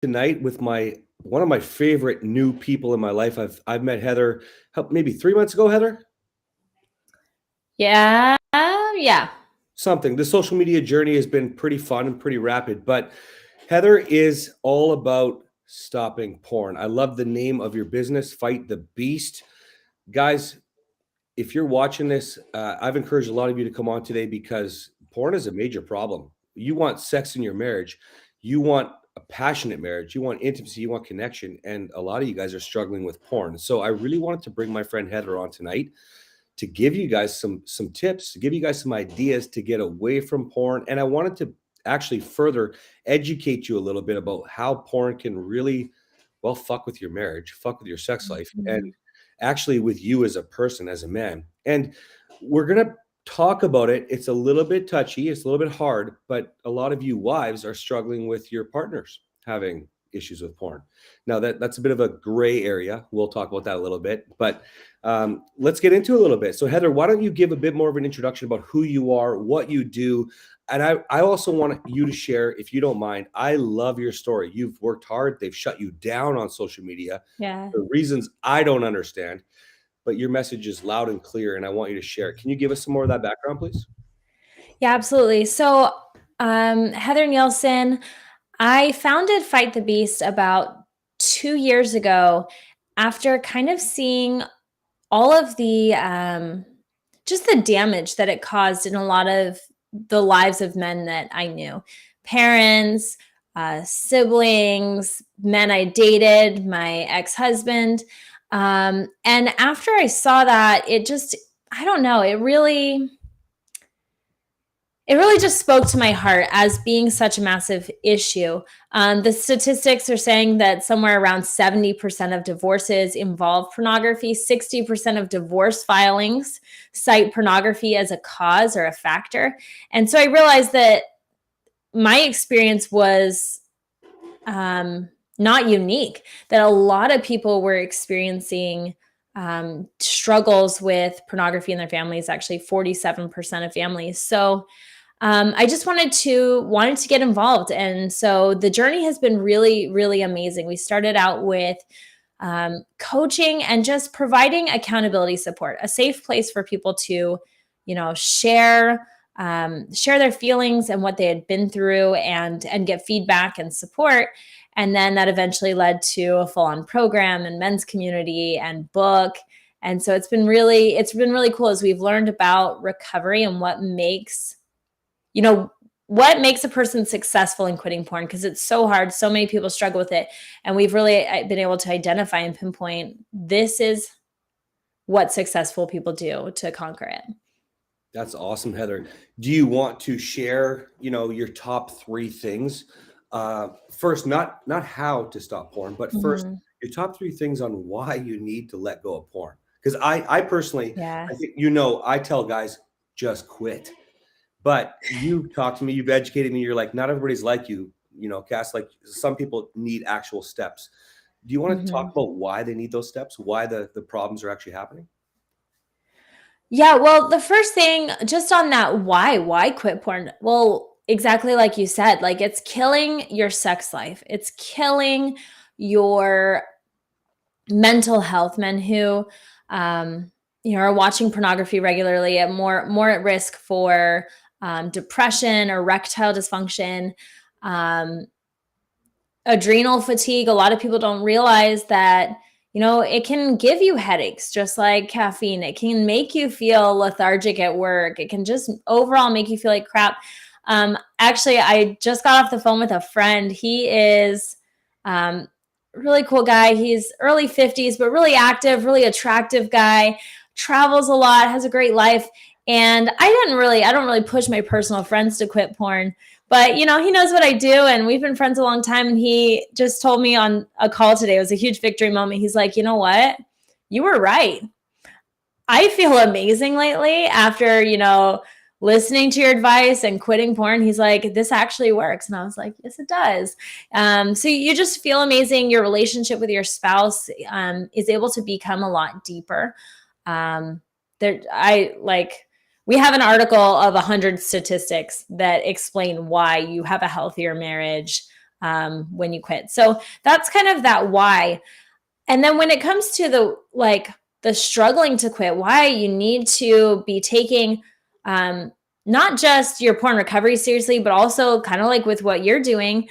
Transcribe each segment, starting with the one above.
tonight with my one of my favorite new people in my life. I've met Heather maybe 3 months ago. Heather, Yeah, yeah. something. The social media journey has been pretty fun and pretty rapid, but Heather is all about stopping porn. I love the name of your business, Fight the Beast, guys. If you're watching this, I've encouraged a lot of you to come on today because porn is a major problem. You want sex in your marriage, you want a passionate marriage, you want intimacy, you want connection, and a lot of you guys are struggling with porn. So I really wanted to bring my friend Heather on tonight to give you guys some tips, to give you guys some ideas to get away from porn, and I wanted to actually further educate you a little bit about how porn can really well fuck with your marriage, fuck with your sex life, and Mhm. actually with you as a person, as a man. And we're going to talk about it. It's a little bit touchy, it's a little bit hard, but a lot of you wives are struggling with your partners having issues with porn. Now that's a bit of a gray area. We'll talk about that a little bit, but let's get into it a little bit. So Heather, why don't you give a bit more of an introduction about who you are, what you do, and I also want you to share, if you don't mind. I love your story. You've worked hard. They've shut you down on social media Yeah. for reasons I don't understand, but your message is loud and clear, and I want you to share it. Can you give us some more of that background, please? Yeah, absolutely. So, Heather Nielsen, I founded Fight the Beast about 2 years ago after kind of seeing all of the just the damage that it caused in a lot of the lives of men that I knew, parents, siblings, men I dated, my ex-husband. And after I saw that, I don't know, it really just spoke to my heart as being such a massive issue. The statistics are saying that somewhere around 70% of divorces involve pornography, 60% of divorce filings cite pornography as a cause or a factor. And so I realized that my experience was not unique, that a lot of people were experiencing struggles with pornography in their families, actually 47% of families. So I just wanted to get involved, and so the journey has been really, really amazing. We started out with coaching and just providing accountability support, a safe place for people to, share their feelings and what they had been through, and get feedback and support. And then that eventually led to a full-on program and men's community and book. And so it's been really cool as we've learned about recovery and you know, what makes a person successful in quitting porn, because it's so hard. So many people struggle with it. And we've really been able to identify and pinpoint this is what successful people do to conquer it. That's awesome, Heather. Do you want to share, your top three things? First, not how to stop porn, but first, Mhm. your top three things on why you need to let go of porn. Because I personally, Yeah. I think I tell guys just quit. But you talk to me, you've educated me. You're like, not everybody's like you, Cass. Like some people need actual steps. Do you want to talk Mhm. about why they need those steps? Why the problems are actually happening? Yeah, well, the first thing just on that, why quit porn? Well, exactly like you said, like it's killing your sex life. It's killing your mental health. Men who are watching pornography regularly are more at risk for depression, or erectile dysfunction, um, adrenal fatigue. A lot of people don't realize that, it can give you headaches just like caffeine. It can make you feel lethargic at work. It can just overall make you feel like crap. Actually, I just got off the phone with a friend. He is um, really cool guy. He's early 50s, but really active, really attractive guy, travels a lot, has a great life. And I don't really push my personal friends to quit porn, but he knows what I do, and we've been friends a long time. And he just told me on a call today, it was a huge victory moment. He's like, you know what? You were right. I feel amazing lately after, listening to your advice and quitting porn. He's like, this actually works. And I was like, yes, it does. So you just feel amazing. Your relationship with your spouse is able to become a lot deeper. Um, we have an article of 100 statistics that explain why you have a healthier marriage, when you quit. So that's kind of that why. And then when it comes to the struggling to quit, why you need to be taking not just your porn recovery seriously, but also kind of like with what you're doing,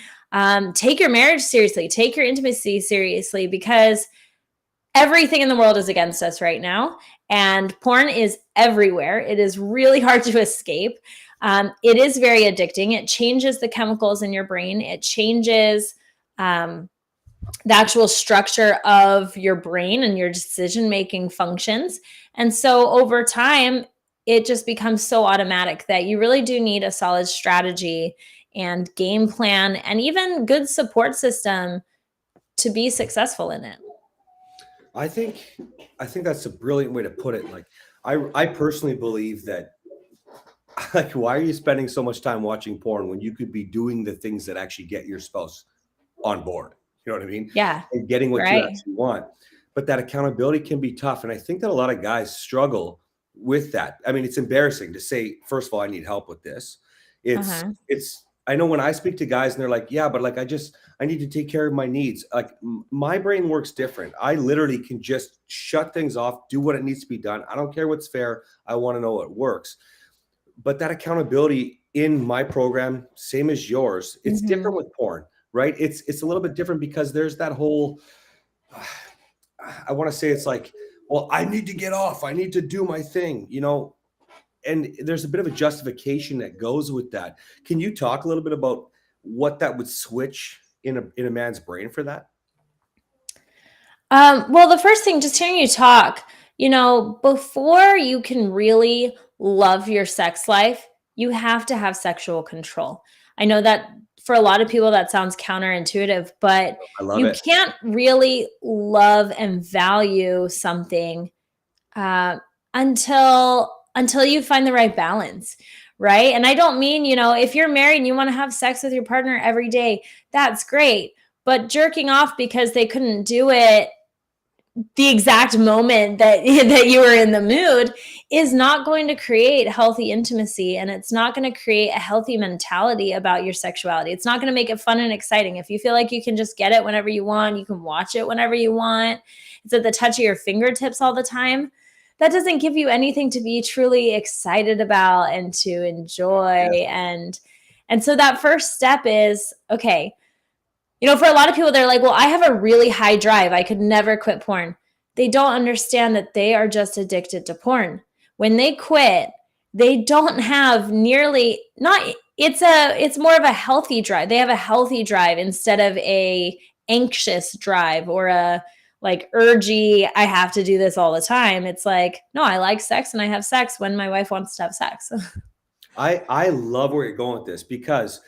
take your marriage seriously, take your intimacy seriously, because everything in the world is against us right now. And porn is everywhere. It is really hard to escape. It is very addicting. It changes the chemicals in your brain. It changes the actual structure of your brain and your decision-making functions. And so over time, it just becomes so automatic that you really do need a solid strategy and game plan and even good support system to be successful in it. I think that's a brilliant way to put it. Like I personally believe that, like, why are you spending so much time watching porn when you could be doing the things that actually get your spouse on board? You know what I mean? Yeah. And getting what you Right. actually want. But that accountability can be tough. And I think that a lot of guys struggle with that. I mean, it's embarrassing to say, first of all, I need help with this. Uh-huh. It's I know when I speak to guys and they're like, yeah, but like I need to take care of my needs. Like my brain works different. I literally can just shut things off, do what it needs to be done. I don't care what's fair. I want to know what works. But that accountability in my program, same as yours, it's different with porn, right? It's a little bit different because there's that whole I want to say it's like, well, I need to get off. I need to do my thing, and there's a bit of a justification that goes with that. Can you talk a little bit about what that would switch in a man's brain for that? Well, the first thing, just hearing you talk, before you can really love your sex life, you have to have sexual control. I know that for a lot of people that sounds counterintuitive, but I love you it. can't really love and value something uh, until you find the right balance, right? And I don't mean, if you're married and you want to have sex with your partner every day, that's great. But jerking off because they couldn't do it the exact moment that that you were in the mood is not going to create healthy intimacy, and it's not going to create a healthy mentality about your sexuality. It's not going to make it fun and exciting. If you feel like you can just get it whenever you want, you can watch it whenever you want, it's at the touch of your fingertips all the time, that doesn't give you anything to be truly excited about and to enjoy. Yeah. And so that first step is, okay, for a lot of people, they're like, well, I have a really high drive. I could never quit porn. They don't understand that they are just addicted to porn. When they quit, they don't have nearly not it's more of a healthy drive. They have a healthy drive instead of a anxious drive or a like urgy, I have to do this all the time. It's like, no, I like sex and I have sex when my wife wants to have sex. I love where you're going with this because,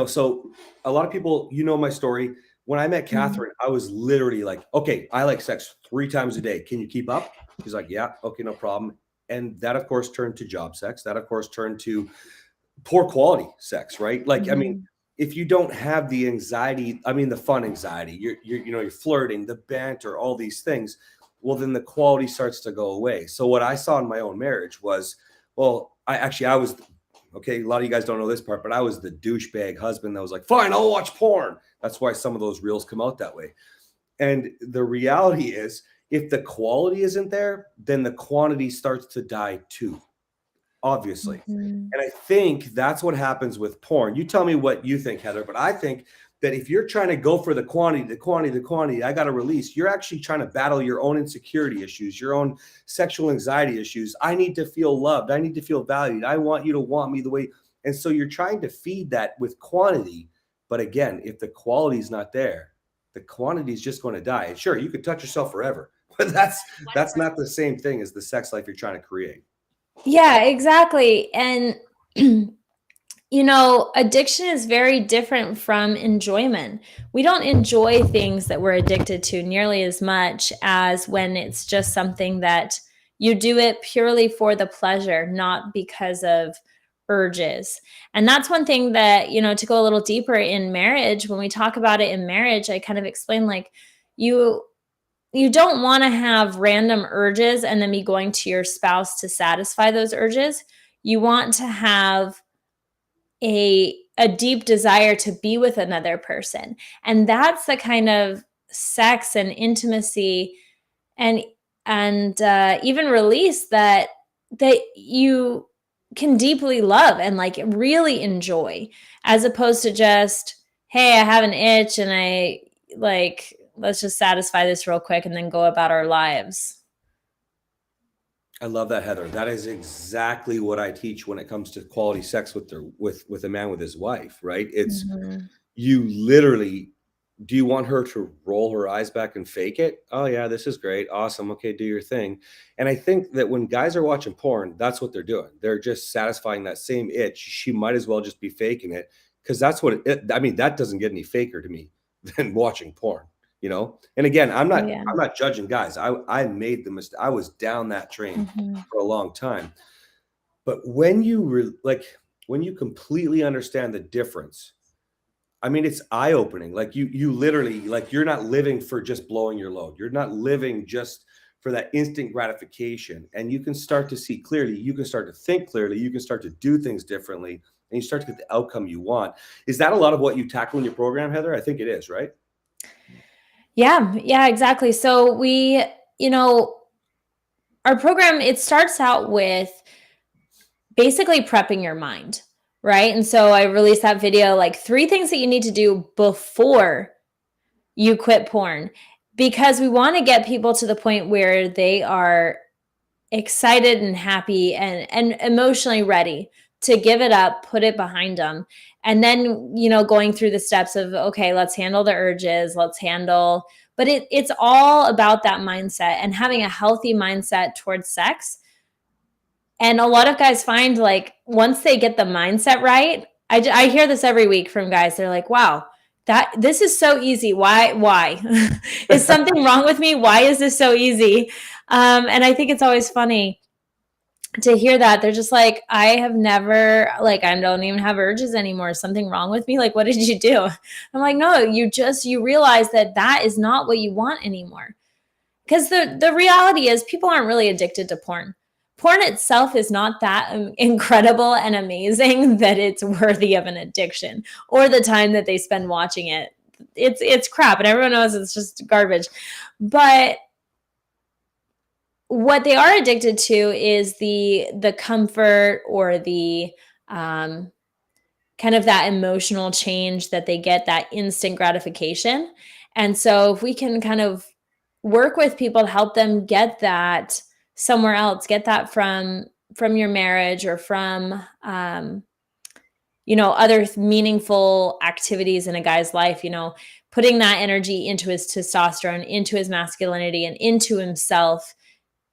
so a lot of people, my story. When I met Mhm. Catherine, I was literally like, okay, I like sex 3 times a day. Can you keep up? She's like, yeah, okay, no problem. And that, of course, turned to job sex. That, of course, turned to poor quality sex, right? Like, I mean, Mhm. if you don't have the anxiety, I mean, the fun anxiety, you're flirting, the banter, all these things, well, then the quality starts to go away. So what I saw in my own marriage was, well, I was okay. A lot of you guys don't know this part, but I was the douchebag husband that was like, fine, I'll watch porn. That's why some of those reels come out that way. And the reality is, if the quality isn't there, then the quantity starts to die too, obviously. Mhm. And I think that's what happens with porn. You tell me what you think, Heather, but I think that if you're trying to go for the quantity, I got to release, you're actually trying to battle your own insecurity issues, your own sexual anxiety issues. I need to feel loved. I need to feel valued. I want you to want me the way. And so you're trying to feed that with quantity. But again, if the quality is not there, the quantity is just going to die. And sure, you could touch yourself forever, but that's not the same thing as the sex life you're trying to create. Yeah, exactly. And addiction is very different from enjoyment. We don't enjoy things that we're addicted to nearly as much as when it's just something that you do it purely for the pleasure, not because of urges. And that's one thing that, to go a little deeper in marriage, when we talk about it in marriage, I kind of explain like you you don't want to have random urges and then be going to your spouse to satisfy those urges. You want to have a deep desire to be with another person. And that's the kind of sex and intimacy and even release that you can deeply love and like really enjoy, as opposed to just, hey, I have an itch and I like, let's just satisfy this real quick and then go about our lives. I love that, Heather. That is exactly what I teach when it comes to quality sex with their with a man with his wife, right? It's Mhm. you literally, do you want her to roll her eyes back and fake it? Oh yeah, this is great. Awesome. Okay, do your thing. And I think that when guys are watching porn, that's what they're doing. They're just satisfying that same itch. She might as well just be faking it because that's what I mean, that doesn't get any faker to me than watching porn, you know? And again, I'm Oh, not yeah. I'm not judging guys. I made the mistake. I was down that train Mhm. for a long time. But when you like when you completely understand the difference, I mean, it's eye-opening. Like you literally like you're not living for just blowing your load. You're not living just for that instant gratification. And you can start to see clearly, you can start to think clearly, you can start to do things differently, and you start to get the outcome you want. Is that a lot of what you tackle in your program, Heather? I think it is, right? Yeah, yeah, exactly. So we, you know, our program, it starts out with basically prepping your mind, right? And so I released that video, like 3 things that you need to do before you quit porn, because we want to get people to the point where they are excited and happy and emotionally ready to give it up, put it behind them. And then, going through the steps of, okay, let's handle the urges, let's handle, but it's all about that mindset and having a healthy mindset towards sex. And a lot of guys find, like, once they get the mindset right, I hear this every week from guys. They're like, wow, this is so easy. Why? Is something wrong with me? Why is this so easy? And I think it's always funny to hear that. They're just like, I have never, like, I don't even have urges anymore. Is something wrong with me? Like, what did you do? I'm like, no, you realize that is not what you want anymore. Because the reality is, people aren't really addicted to porn. Porn itself is not that incredible and amazing that it's worthy of an addiction or the time that they spend watching it. It's crap, and everyone knows it's just garbage. But what they are addicted to is the comfort or the um, kind of that emotional change that they get, that instant gratification. And so if we can kind of work with people to help them get that somewhere else, get that from your marriage or from other meaningful activities in a guy's life, putting that energy into his testosterone, into his masculinity, and into himself,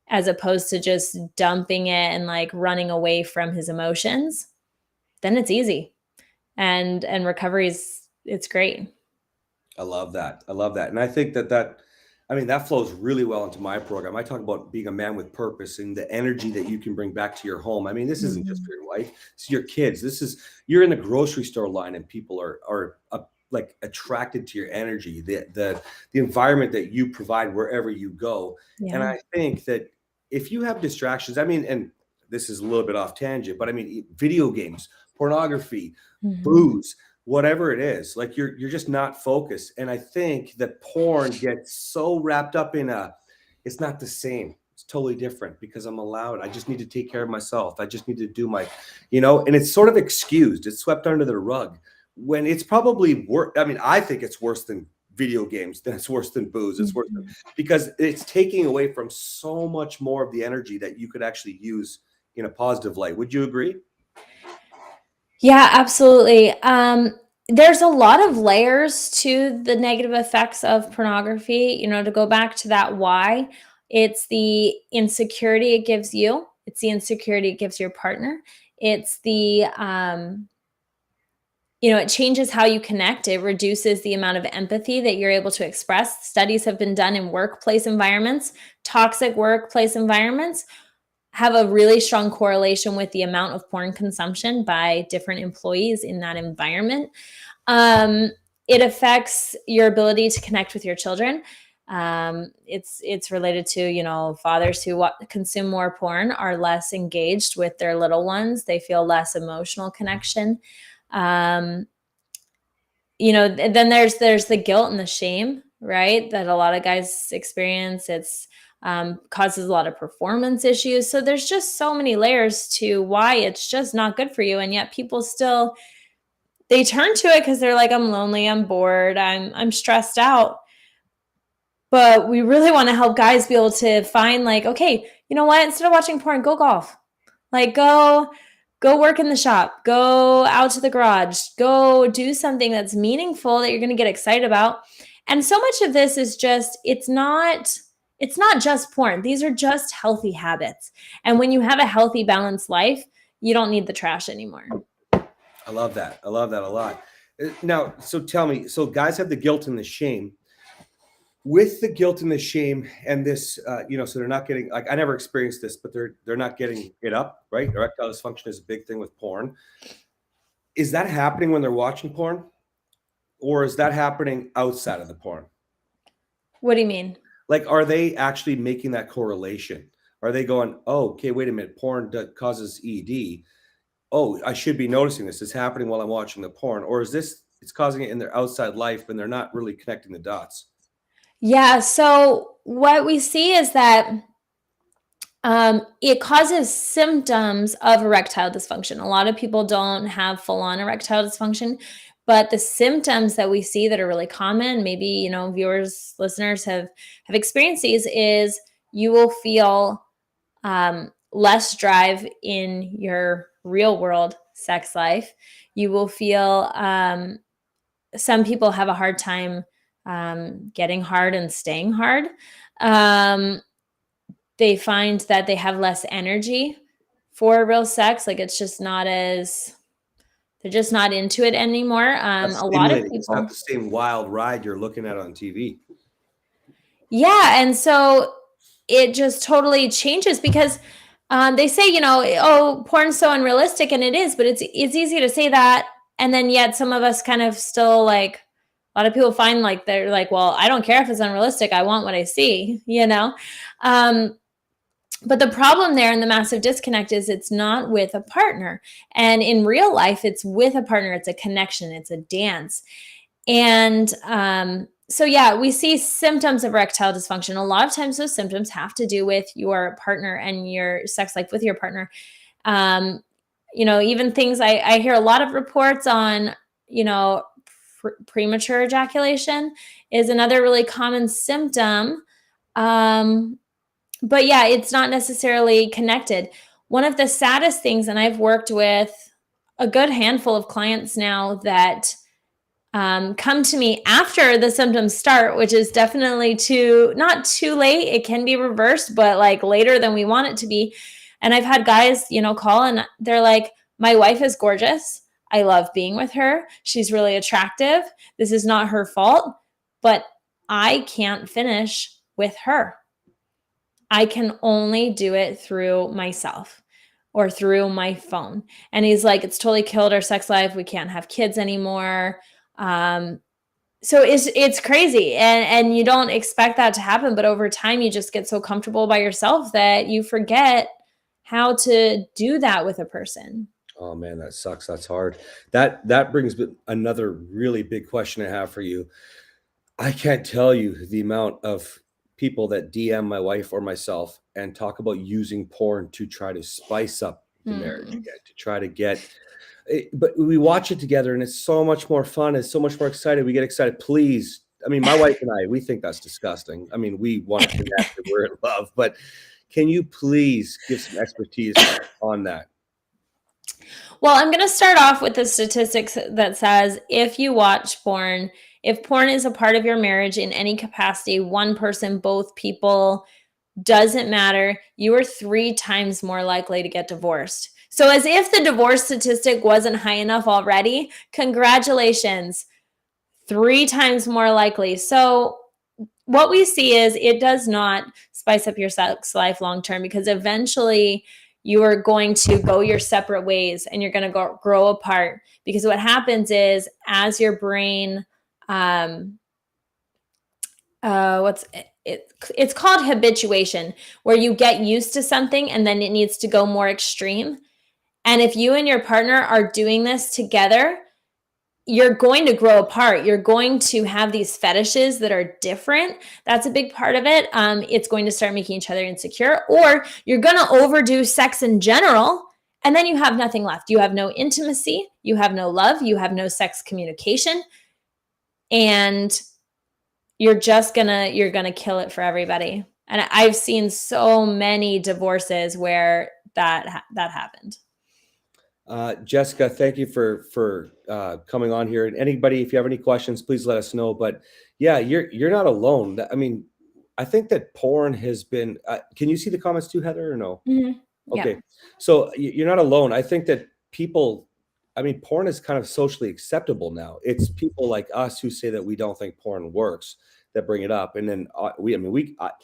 as opposed to just dumping it and like running away from his emotions, then it's easy. And recovery's, it's great. I love that. I love that. And I think I mean, that flows really well into my program. I talk about being a man with purpose and the energy that you can bring back to your home. I mean, this isn't just Mhm. for your wife, it's your kids. You're in the grocery store line and people are like attracted to your energy, the environment that you provide wherever you go. And Yeah. I think that if you have distractions, I mean, and this is a little bit off tangent, but I mean, video games, pornography, Mhm. booze, whatever it is, like you're just not focused. And I think that porn gets so wrapped up in it's not the same, it's totally different because I'm allowed, I just need to take care of myself, I just need to do my, and it's sort of excused, it's swept under the rug when it's probably worse. I mean, I think it's worse than video games, then it's worse than booze, it's worse than, Mhm. because it's taking away from so much more of the energy that you could actually use in a positive light. Would you agree? Yeah, absolutely. There's a lot of layers to the negative effects of pornography. To go back to that why, it's the insecurity it gives you, it's the insecurity it gives your partner, it's it changes how you connect. It reduces the amount of empathy that you're able to express. Studies have been done in workplace environments, toxic workplace environments have a really strong correlation with the amount of porn consumption by different employees in that environment. Um, it affects your ability to connect with your children. It's related to, fathers who consume more porn are less engaged with their little ones. They feel less emotional connection. Um, then there's the guilt and the shame, right? That a lot of guys experience. It's causes a lot of performance issues. So there's just so many layers to why it's just not good for you. And yet people still, they turn to it because they're like, I'm lonely, I'm bored, I'm stressed out. But we really want to help guys be able to find like, okay, you know what? Instead of watching porn, go golf. Like go work in the shop, go out to the garage, go do something that's meaningful that you're going to get excited about. And so much of this is just it's not just porn. These are just healthy habits. And when you have a healthy balanced life, you don't need the trash anymore. I love that. I love that a lot. Now, so tell me, so guys have the guilt and the shame. With the guilt and the shame and this, so they're not getting, like, I never experienced this, but they're not getting it up, right? Erectile dysfunction is a big thing with porn. Is that happening when they're watching porn, or is that happening outside of the porn? What do you mean? Like, are they actually making that correlation? Are they going, oh, okay, wait a minute, porn causes ED. Oh, I should be noticing this. It's happening while I'm watching the porn. Or is this, it's causing it in their outside life and they're not really connecting the dots? Yeah, so what we see is that it causes symptoms of erectile dysfunction. A lot of people don't have full-on erectile dysfunction, but the symptoms that we see that are really common, maybe viewers, listeners have experienced these, is you will feel less drive in your real world sex life. You will feel some people have a hard time getting hard and staying hard. They find that they have less energy for real sex. Like it's just not as, they're just not into it anymore. That's A lot of stimulating. It's people. not the same wild ride you're looking at on TV. Yeah. And so it just totally changes because they say, oh, porn's so unrealistic, and it is, but it's easy to say that. And then yet some of us kind of still like, a lot of people find like, they're like, well, I don't care if it's unrealistic. I want what I see, But the problem there and the massive disconnect is it's not with a partner. And in real life, it's with a partner. It's a connection. It's a dance. And so, yeah, we see symptoms of erectile dysfunction. A lot of times those symptoms have to do with your partner and your sex life with your partner. Even things I hear a lot of reports on, premature ejaculation is another really common symptom. But yeah, it's not necessarily connected. One of the saddest things, and I've worked with a good handful of clients now that come to me after the symptoms start, which is definitely not too late. It can be reversed, but like later than we want it to be. And I've had guys, call and they're like, my wife is gorgeous. I love being with her. She's really attractive. This is not her fault, but I can't finish with her. I can only do it through myself or through my phone. And he's like, it's totally killed our sex life. We can't have kids anymore. So it's crazy. And you don't expect that to happen, but over time you just get so comfortable by yourself that you forget how to do that with a person. Oh man, that sucks. That's hard. That brings another really big question I have for you. I can't tell you the amount of people that DM my wife or myself and talk about using porn to try to spice up the marriage again, to try to get it, but we watch it together and it's so much more fun. It's so much more excited. We get excited. Please. I mean, my wife and I, we think that's disgusting. I mean, we want to connect and we're in love, but can you please give some expertise on that? Well, I'm going to start off with the statistics that says if you watch porn, if porn is a part of your marriage in any capacity, one person, both people, doesn't matter, you are 3 times more likely to get divorced. So as if the divorce statistic wasn't high enough already, congratulations, 3 times more likely. So what we see is it does not spice up your sex life long term, because eventually you are going to go your separate ways and you're going to grow apart. Because what happens is as your brain, it's called habituation, where you get used to something and then it needs to go more extreme. And if you and your partner are doing this together, you're going to grow apart. You're going to have these fetishes that are different. That's a big part of it. It's going to start making each other insecure, or you're going to overdo sex in general. And then you have nothing left. You have no intimacy. You have no love. You have no sex communication. And you're going to kill it for everybody. And I've seen so many divorces where that happened. Jessica, thank you for coming on here. And anybody, if you have any questions, please let us know. But yeah, you're not alone. I mean, I think that porn has been. Can you see the comments too, Heather, or no? Mm-hmm. Okay, Yeah. so you're not alone. I think that people. I mean, porn is kind of socially acceptable now. It's people like us who say that we don't think porn works that bring it up, and then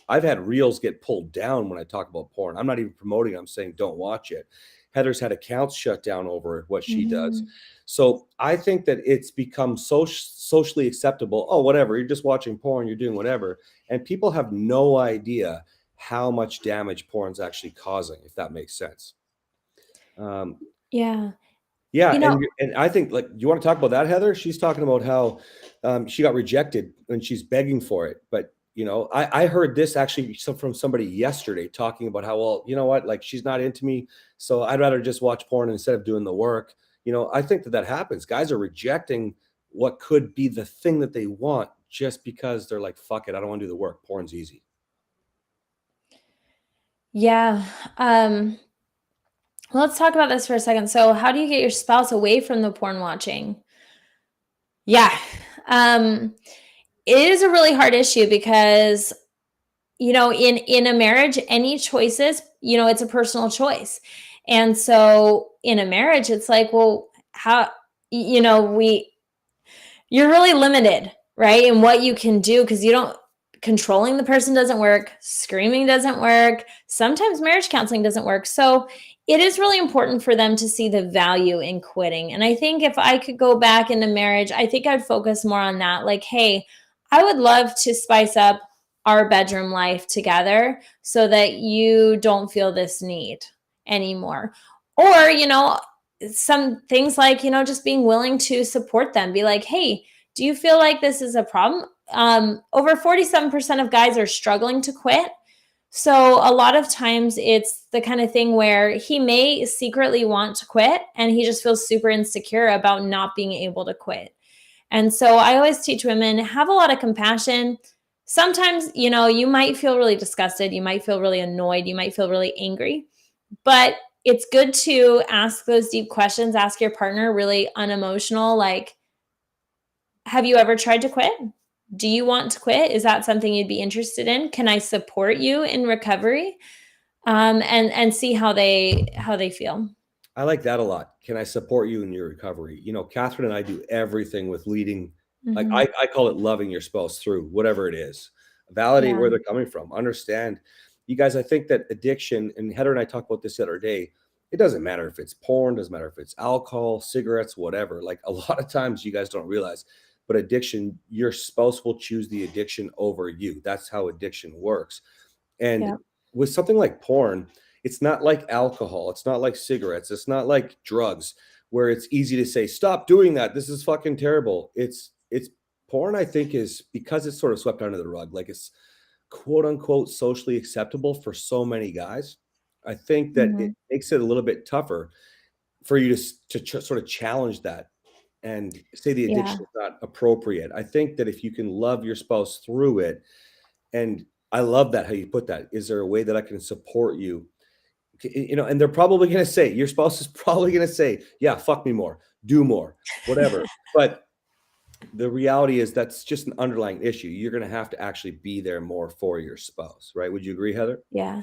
I've had reels get pulled down when I talk about porn. I'm not even promoting it. I'm saying don't watch it. Heather's had accounts shut down over what she does. Mm-hmm. So I think that it's become socially acceptable. Oh, whatever. You're just watching porn. You're doing whatever. And people have no idea how much damage porn's actually causing, if that makes sense. Yeah. Yeah. You know, And I think, like, you want to talk about that, Heather? She's talking about how she got rejected and she's begging for it. But I heard this actually from somebody yesterday talking about how, well, you know what, like, she's not into me, so I'd rather just watch porn instead of doing the work. I think that happens. Guys are rejecting what could be the thing that they want just because they're like, fuck it, I don't want to do the work. Porn's easy. yeah. Let's talk about this for a second. So, how do you get your spouse away from the porn watching? Yeah. It is a really hard issue because in a marriage, any choices, it's a personal choice. And so in a marriage, it's like, well, how, you're really limited, right? In what you can do, because controlling the person doesn't work, screaming doesn't work, sometimes marriage counseling doesn't work. So it is really important for them to see the value in quitting. And I think if I could go back into marriage, I think I'd focus more on that. Like, hey, I would love to spice up our bedroom life together so that you don't feel this need anymore. Or, some things like, just being willing to support them, be like, hey, do you feel like this is a problem? Over 47% of guys are struggling to quit. So a lot of times it's the kind of thing where he may secretly want to quit and he just feels super insecure about not being able to quit. And so I always teach women, have a lot of compassion. Sometimes, you might feel really disgusted. You might feel really annoyed. You might feel really angry. But it's good to ask those deep questions. Ask your partner really unemotional, like, have you ever tried to quit? Do you want to quit? Is that something you'd be interested in? Can I support you in recovery? And see how they feel. I like that a lot. Can I support you in your recovery? Catherine and I do everything with leading. Like, Mhm. I call it loving your spouse through whatever it is. Validate Yeah. where they're coming from. Understand. You guys, I think that addiction, and Heather and I talked about this the other day, it doesn't matter if it's porn, doesn't matter if it's alcohol, cigarettes, whatever. Like, a lot of times you guys don't realize, but addiction, your spouse will choose the addiction over you. That's how addiction works. And Yeah. with something like porn, it's not like alcohol, it's not like cigarettes, it's not like drugs where it's easy to say, stop doing that. This is fucking terrible. It's porn, I think, is because it's sort of swept under the rug. Like, it's quote unquote socially acceptable for so many guys. I think that it Mhm. makes it a little bit tougher for you to sort of challenge that and say the Yeah. addiction is not appropriate. I think that if you can love your spouse through it, and I love that how you put that. Is there a way that I can support you? And they're probably going to say, your spouse is probably going to say, yeah, fuck me more, do more, whatever. But the reality is that's just an underlying issue. You're going to have to actually be there more for your spouse, right? Would you agree, Heather? Yeah.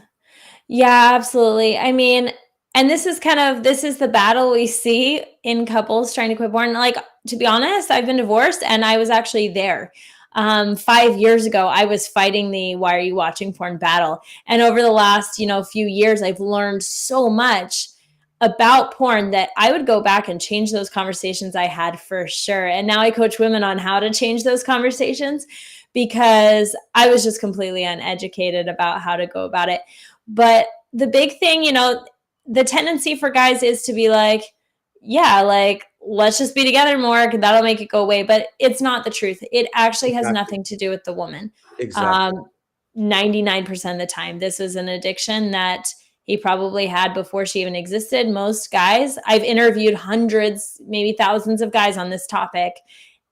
Yeah, absolutely. I mean, and this is the battle we see in couples trying to quit porn. Like, to be honest, I've been divorced and I was actually there. 5 years ago, I was fighting the why are you watching porn battle. And over the last, few years, I've learned so much about porn that I would go back and change those conversations I had for sure. And now I coach women on how to change those conversations because I was just completely uneducated about how to go about it. But the big thing, the tendency for guys is to be like, yeah, like, let's just be together more. That'll make it go away. But it's not the truth. It actually has Exactly. nothing to do with the woman. Exactly. 99% of the time, this was an addiction that he probably had before she even existed. Most guys, I've interviewed hundreds, maybe thousands of guys on this topic,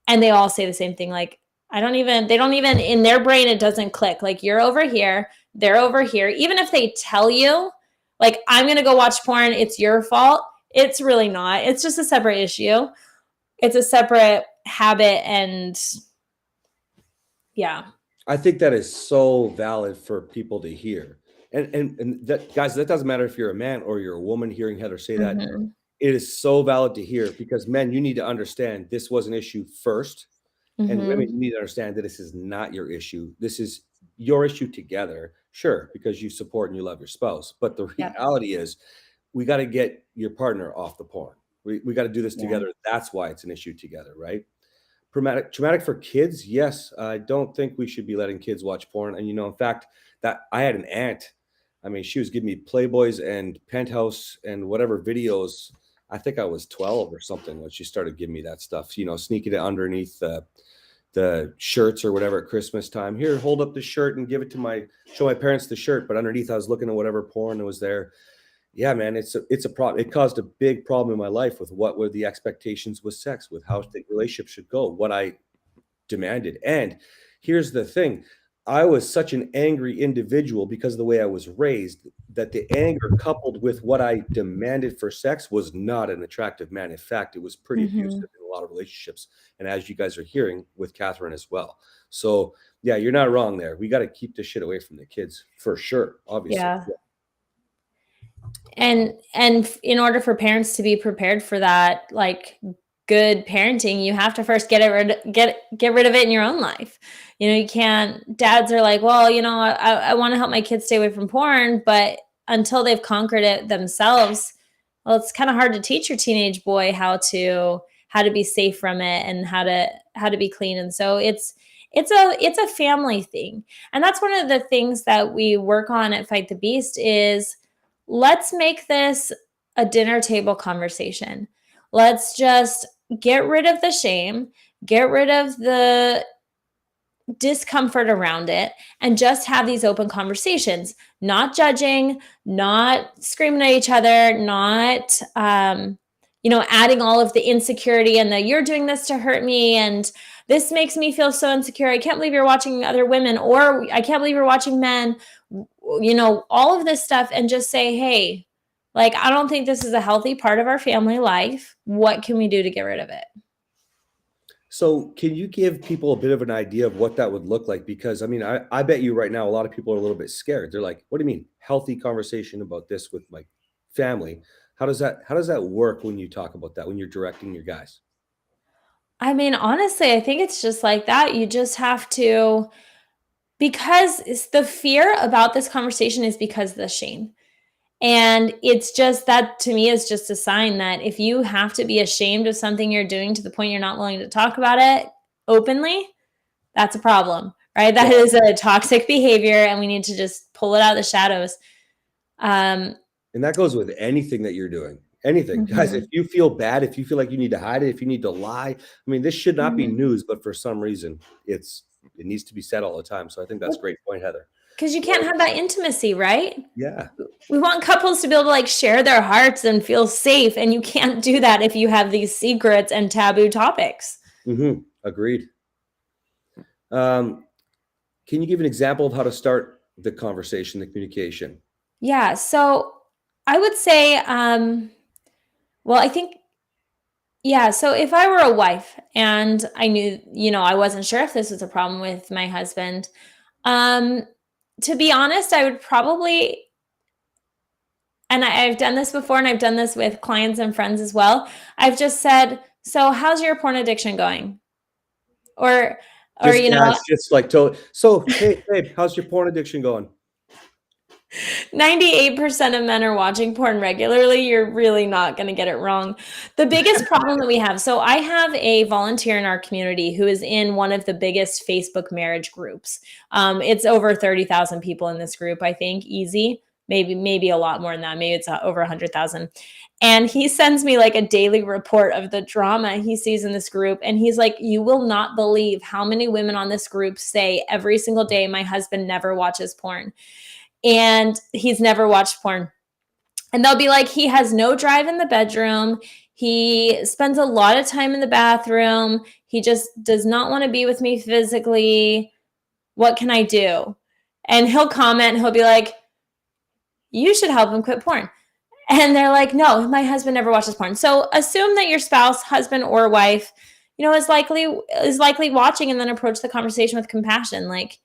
and they all say the same thing. Like, they don't even, in their brain, it doesn't click. Like, you're over here, they're over here. Even if they tell you, like, I'm going to go watch porn, it's your fault. It's really not. It's just a separate issue. It's a separate habit. And yeah. I think that is so valid for people to hear. And that, guys, that doesn't matter if you're a man or you're a woman hearing Heather say that. Mhm. It is so valid to hear because men, you need to understand this was an issue first. And women, Mhm. you need to understand that this is not your issue. This is your issue together. Sure, because you support and you love your spouse. But the Yep. reality is we got to get your partner off the porn. We got to do this Yeah. together. That's why it's an issue together, right? Traumatic for kids, yes. I don't think we should be letting kids watch porn. And in fact, that I had an aunt. I mean, she was giving me Playboys and Penthouse and whatever videos. I think I was 12 or something when she started giving me that stuff. Sneaking it underneath the shirts or whatever at Christmas time. Here, hold up the shirt and show my parents the shirt. But underneath, I was looking at whatever porn that was there. Yeah, man, it's a problem. It caused a big problem in my life with what were the expectations with sex, with how the relationship should go, what I demanded. And here's the thing. I was such an angry individual because of the way I was raised that the anger coupled with what I demanded for sex was not an attractive man. In fact, it was pretty abusive Mhm. in a lot of relationships. And as you guys are hearing with Catherine as well. So yeah, you're not wrong there. We got to keep this shit away from the kids for sure. Obviously. Yeah. And in order for parents to be prepared for that, like, good parenting, you have to first get rid of it in your own life. You can't. Dads are like, well, I want to help my kids stay away from porn, but until they've conquered it themselves, well, it's kind of hard to teach your teenage boy how to be safe from it and how to be clean. And so it's a family thing, and that's one of the things that we work on at Fight the Beast is, let's make this a dinner table conversation. Let's just get rid of the shame, get rid of the discomfort around it, and just have these open conversations, not judging, not screaming at each other, not adding all of the insecurity and the "you're doing this to hurt me" and "this makes me feel so insecure, I can't believe you're watching other women," or "I can't believe you're watching men," all of this stuff. And just say, hey, like, I don't think this is a healthy part of our family life. What can we do to get rid of it? So, can you give people a bit of an idea of what that would look like? Because I mean, I bet you right now a lot of people are a little bit scared. They're like, "What do you mean healthy conversation about this with my family?" How does that work when you talk about that when you're directing your guys? I mean, honestly, I think it's just like that. You just have to, because the fear about this conversation is because of the shame. And it's just that, to me, is just a sign that if you have to be ashamed of something you're doing to the point you're not willing to talk about it openly, that's a problem, right? Yeah, That is a toxic behavior, and we need to just pull it out of the shadows. Um, and that goes with anything that you're doing. Anything, guys. If mhm, you feel bad, if you feel like you need to hide it, if you need to lie, I mean, this should not be mhm. news, but for some reason, it needs to be said all the time. So I think that's a great point, Heather. Because you can't So have that intimacy, right? yeah, We want couples to be able to, like, share their hearts and feel safe, and you can't do that if you have these secrets and taboo topics. agreed. Um, Can you give an example of how to start the conversation, the communication? Yeah, so I would say, well, I think, yeah, so if I were a wife and I knew, I wasn't sure if this was a problem with my husband, um, to be honest, I would probably, and I've done this before, and I've done this with clients and friends as well. I've just said, "So, how's your porn addiction going?" Or, or Just yeah, it's just like totally. So, hey, babe, how's your porn addiction going? 98% of men are watching porn regularly. You're really not going to get it wrong. The biggest problem that we have, so I have a volunteer in our community who is in one of the biggest Facebook marriage groups. It's over 30,000 people in this group, I think, easy. maybe a lot more than that. Maybe it's over 100,000. And he sends me like a daily report of the drama he sees in this group. And he's like, you will not believe how many women on this group say every single day, my husband never watches porn. And he's never watched porn. And they'll be like, he has no drive in the bedroom. He spends a lot of time in the bathroom. He just does not want to be with me physically. What can I do? And he'll comment, he'll be like, you should help him quit porn. And they're like, no, my husband never watches porn. So assume that your spouse, husband or wife, is likely watching, and then approach the conversation with compassion. Like,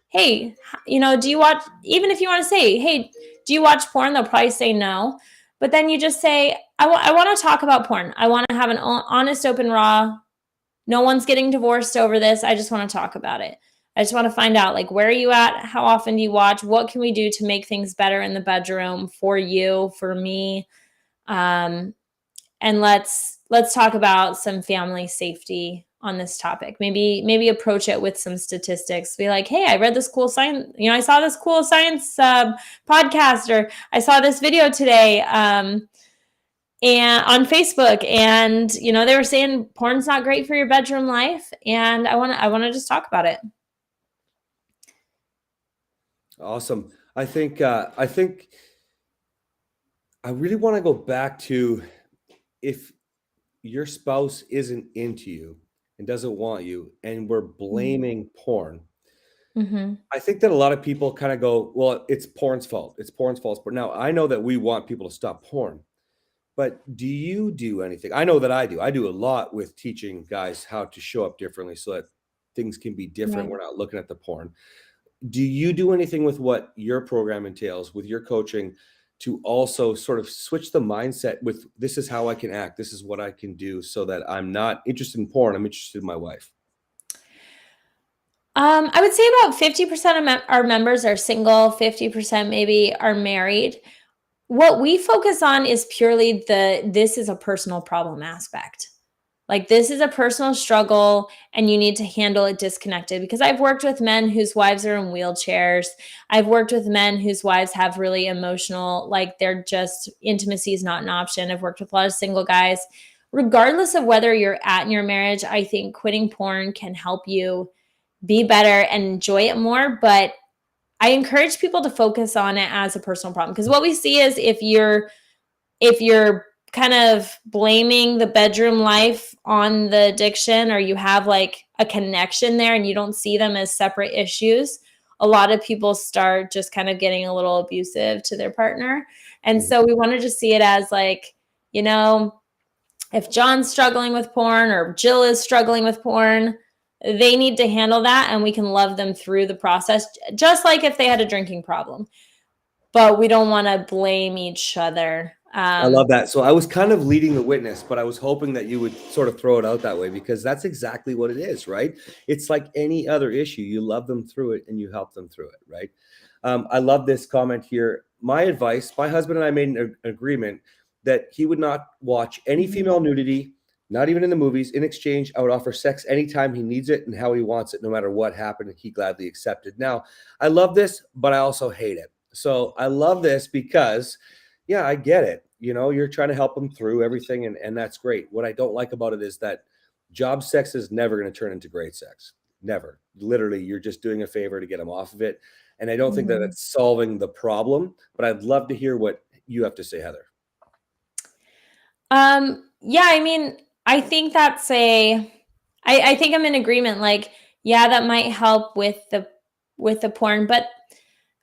hey, do you watch, even if you want to say, hey, do you watch porn? They'll probably say no. But then you just say, I want to talk about porn. I want to have an honest, open, raw. No one's getting divorced over this. I just want to talk about it. I just want to find out, like, where are you at? How often do you watch? What can we do to make things better in the bedroom for you, for me? And let's talk about some family safety on this topic. Maybe approach it with some statistics. Be like, hey, I read this cool science, I saw this cool science podcast, or I saw this video today and on Facebook, and they were saying porn's not great for your bedroom life, and I want to just talk about it. Awesome. I think I really want to go back to, if your spouse isn't into you and doesn't want you, and we're blaming porn. Mm-hmm. I think that a lot of people kind of go, well, it's porn's fault. It's porn's fault. But now I know that we want people to stop porn, but do you do anything? I know that I do. I do a lot with teaching guys how to show up differently so that things can be different. Right. We're not looking at the porn. Do you do anything with what your program entails, with your coaching, to also sort of switch the mindset with, this is how I can act, this is what I can do, so that I'm not interested in porn, I'm interested in my wife? I would say about 50% of our members are single, 50% maybe are married. What we focus on is purely this is a personal problem aspect. Like, this is a personal struggle and you need to handle it disconnected. Because I've worked with men whose wives are in wheelchairs. I've worked with men whose wives have really emotional, like, they're just, intimacy is not an option. I've worked with a lot of single guys. Regardless of whether you're at in your marriage, I think quitting porn can help you be better and enjoy it more. But I encourage people to focus on it as a personal problem. Because what we see is, if you're kind of blaming the bedroom life on the addiction, or you have like a connection there and you don't see them as separate issues, a lot of people start just kind of getting a little abusive to their partner. And so we want to just see it as like, if John's struggling with porn or Jill is struggling with porn, they need to handle that, and we can love them through the process, just like if they had a drinking problem. But we don't want to blame each other. I love that. So I was kind of leading the witness, but I was hoping that you would sort of throw it out that way, because that's exactly what it is, right? It's like any other issue. You love them through it and you help them through it, right? I love this comment here. My advice, my husband and I made an agreement that he would not watch any female nudity, not even in the movies. In exchange, I would offer sex anytime he needs it and how he wants it, no matter what happened, he gladly accepted. Now, I love this, but I also hate it. So I love this because, yeah, I get it. You're trying to help them through everything, and that's great. What I don't like about it is that job sex is never going to turn into great sex. Never. Literally, you're just doing a favor to get them off of it. And I don't think that it's solving the problem, but I'd love to hear what you have to say, Heather. Yeah, I mean, I think I think I'm in agreement. Like, yeah, that might help with the porn, but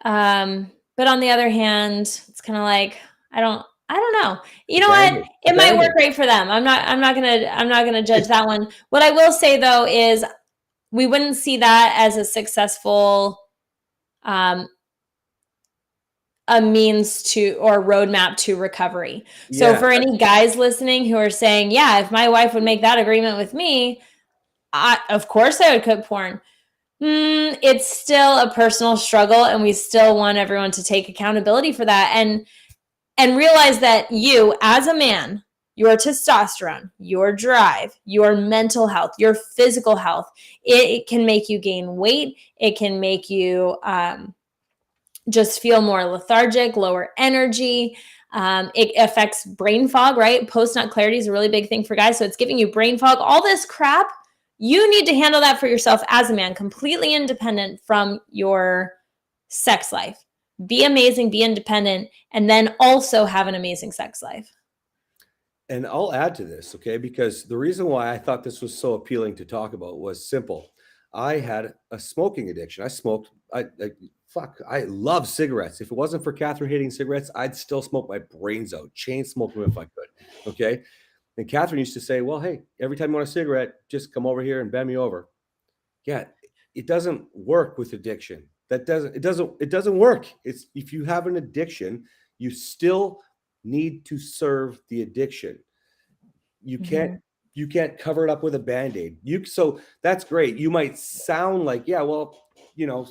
on the other hand, it's kind of like, I don't know. You know what? It might work great for them. I'm not gonna judge that one. What I will say though is, we wouldn't see that as a successful a means to, or roadmap to recovery. So for any guys listening who are saying, yeah, if my wife would make that agreement with me, of course I would quit porn. It's still a personal struggle, and we still want everyone to take accountability for that, and realize that you, as a man, your testosterone, your drive, your mental health, your physical health, it can make you gain weight. It can make you just feel more lethargic, lower energy. It affects brain fog, right? Post nut clarity is a really big thing for guys. So it's giving you brain fog, all this crap. You need to handle that for yourself as a man, completely independent from your sex life. Be amazing, be independent, and then also have an amazing sex life. And I'll add to this, okay? Because the reason why I thought this was so appealing to talk about was simple. I had a smoking addiction. I smoked. I love cigarettes. If it wasn't for Catherine hating cigarettes, I'd still smoke my brains out, chain smoke them if I could. Okay. And Catherine used to say, well, hey, every time you want a cigarette, just come over here and bend me over. Yeah, it doesn't work with addiction. It doesn't work. It's if you have an addiction, you still need to serve the addiction. You can't Mhm. you can't cover it up with a band-aid. So that's great. You might sound like, yeah, well,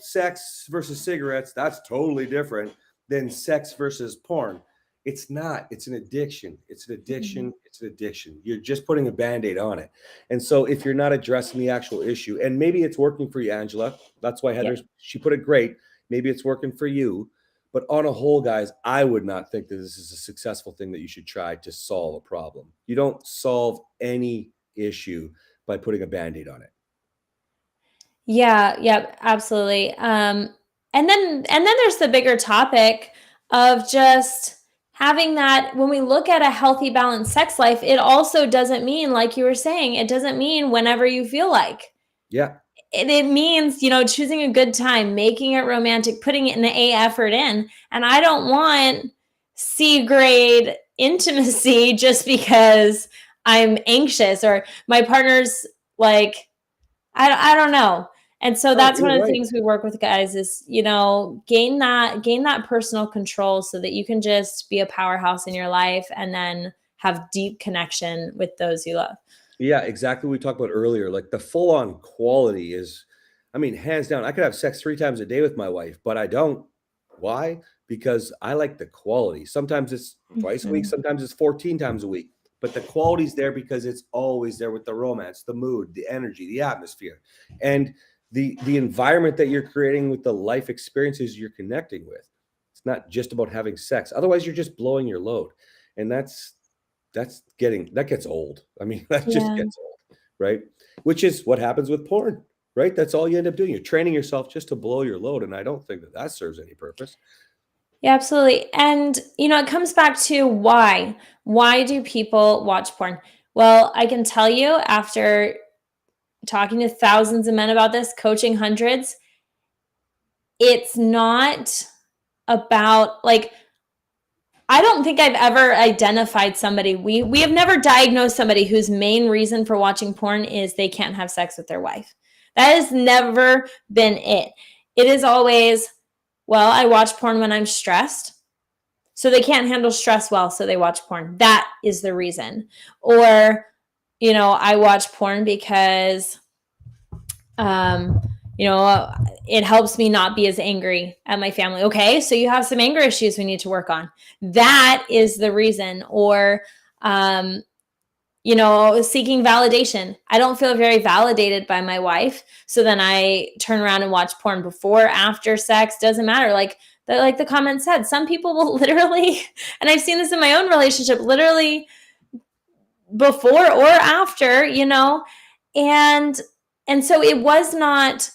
sex versus cigarettes, that's totally different than sex versus porn. It's not. It's an addiction. It's an Mhm. addiction. It's an addiction. You're just putting a band-aid on it. And so if you're not addressing the actual issue, and maybe it's working for you, Angela, that's why Yeah. she put it great. Maybe it's working for you. But on a whole, guys, I would not think that this is a successful thing that you should try to solve a problem. You don't solve any issue by putting a band-aid on it. Yeah, yeah, absolutely. And then there's the bigger topic of just having that when we look at a healthy balanced sex life, it also doesn't mean like you were saying, it doesn't mean whenever you feel like. Yeah. It means, choosing a good time, making it romantic, putting it in the A effort in. And I don't want C grade intimacy just because I'm anxious or my partner's like I don't know. And so No, that's one you're of the right. things we work with guys is, gain that personal control so that you can just be a powerhouse in your life and then have deep connection with those you love. Yeah, exactly what we talked about earlier. Like the full-on quality is, I mean, hands down, I could have sex 3 times a day with my wife, but I don't. Why? Because I like the quality. Sometimes it's twice a week, Mhm. sometimes it's 14 times a week. But the quality's there because it's always there with the romance, the mood, the energy, the atmosphere, and the environment that you're creating with the life experiences you're connecting with. It's not just about having sex. Otherwise, you're just blowing your load. And that gets old. I mean, that just Yeah. gets old, right? Which is what happens with porn, right? That's all you end up doing. You're training yourself just to blow your load, and I don't think that that serves any purpose. Yeah, absolutely. And, it comes back to why. Why do people watch porn? Well, I can tell you after talking to thousands of men about this, coaching hundreds, it's not about like I don't think I've ever identified somebody. We have never diagnosed somebody whose main reason for watching porn is they can't have sex with their wife. That has never been it. It is always, well, I watch porn when I'm stressed. So they can't handle stress well, so they watch porn. That is the reason. Or, I watch porn because um, it helps me not be as angry at my family. Okay, so you have some anger issues we need to work on. That is the reason. Or, seeking validation. I don't feel very validated by my wife. So then I turn around and watch porn before, after sex, doesn't matter. Like the comment said, some people will literally, and I've seen this in my own relationship, literally before or after, and and so it was not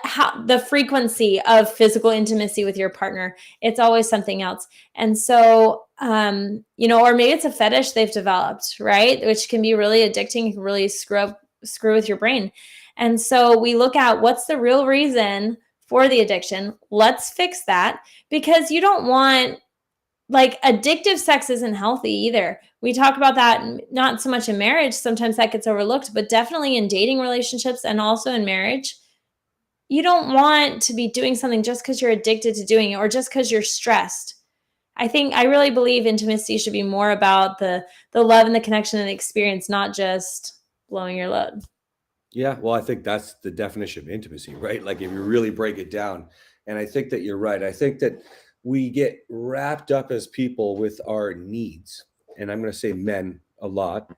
how the frequency of physical intimacy with your partner. It's always something else. And so or maybe it's a fetish they've developed, right, which can be really addicting, can really screw with your brain. And so we look at what's the real reason for the addiction. Let's fix that, because you don't want, like, addictive sex isn't healthy either. We talk about that not so much in marriage. Sometimes that gets overlooked, but definitely in dating relationships and also in marriage. You don't want to be doing something just because you're addicted to doing it or just because you're stressed. I really believe intimacy should be more about the love and the connection and the experience, not just blowing your load. Yeah, well, I think that's the definition of intimacy, right? Like if you really break it down. And I think that you're right. I think that we get wrapped up as people with our needs. And I'm going to say men a lot.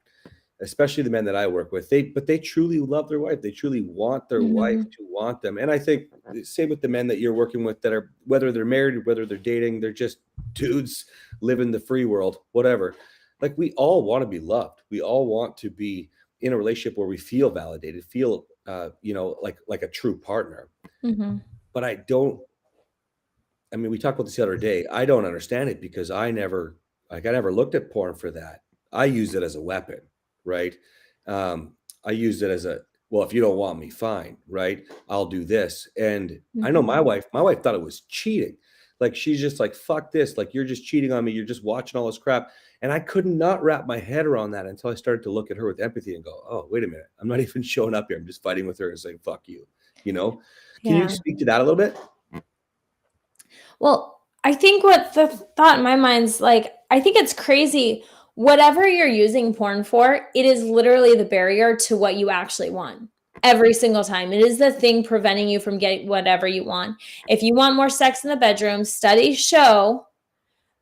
especially the men that I work with, they truly love their wife. They truly want their wife Mhm. to want them. And I think same with the men that you're working with that are, whether they're married or whether they're dating, they're just dudes living the free world, whatever. Like we all want to be loved. We all want to be in a relationship where we feel validated, feel like a true partner. Mhm. But I mean, we talked about this the other day. I don't understand it because I never looked at porn for that. I use it as a weapon, right? I used it as well, if you don't want me, fine, right? I'll do this. And I know Mhm. my wife thought it was cheating. Like she's just like, fuck this. Like you're just cheating on me. You're just watching all this crap. And I could not wrap my head around that until I started to look at her with empathy and go, oh, wait a minute. I'm not even showing up here. I'm just fighting with her and saying, fuck you. You know? Can you Yeah. speak to that a little bit? Well, I think what the thought in my mind's like, I think it's crazy. Whatever you're using porn for, it is literally the barrier to what you actually want. Every single time. It is the thing preventing you from getting whatever you want. If you want more sex in the bedroom, studies show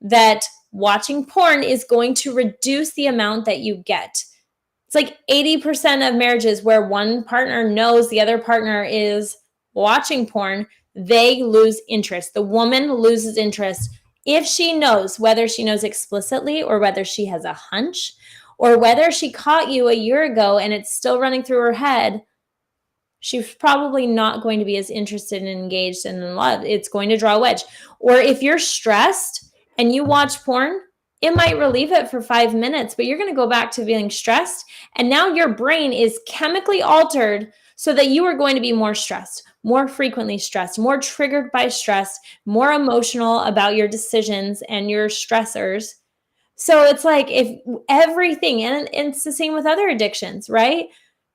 that watching porn is going to reduce the amount that you get. It's like 80% of marriages where one partner knows the other partner is watching porn, they lose interest. The woman loses interest if she knows, whether she knows explicitly or whether she has a hunch or whether she caught you a year ago and it's still running through her head. She's probably not going to be as interested and engaged and in love. It's going to draw a wedge. Or if you're stressed and you watch porn, it might relieve it for 5 minutes, but you're going to go back to feeling stressed. And now your brain is chemically altered so that you are going to be more stressed, more frequently stressed, more triggered by stress, more emotional about your decisions and your stressors. So it's like if everything, and it's the same with other addictions, right?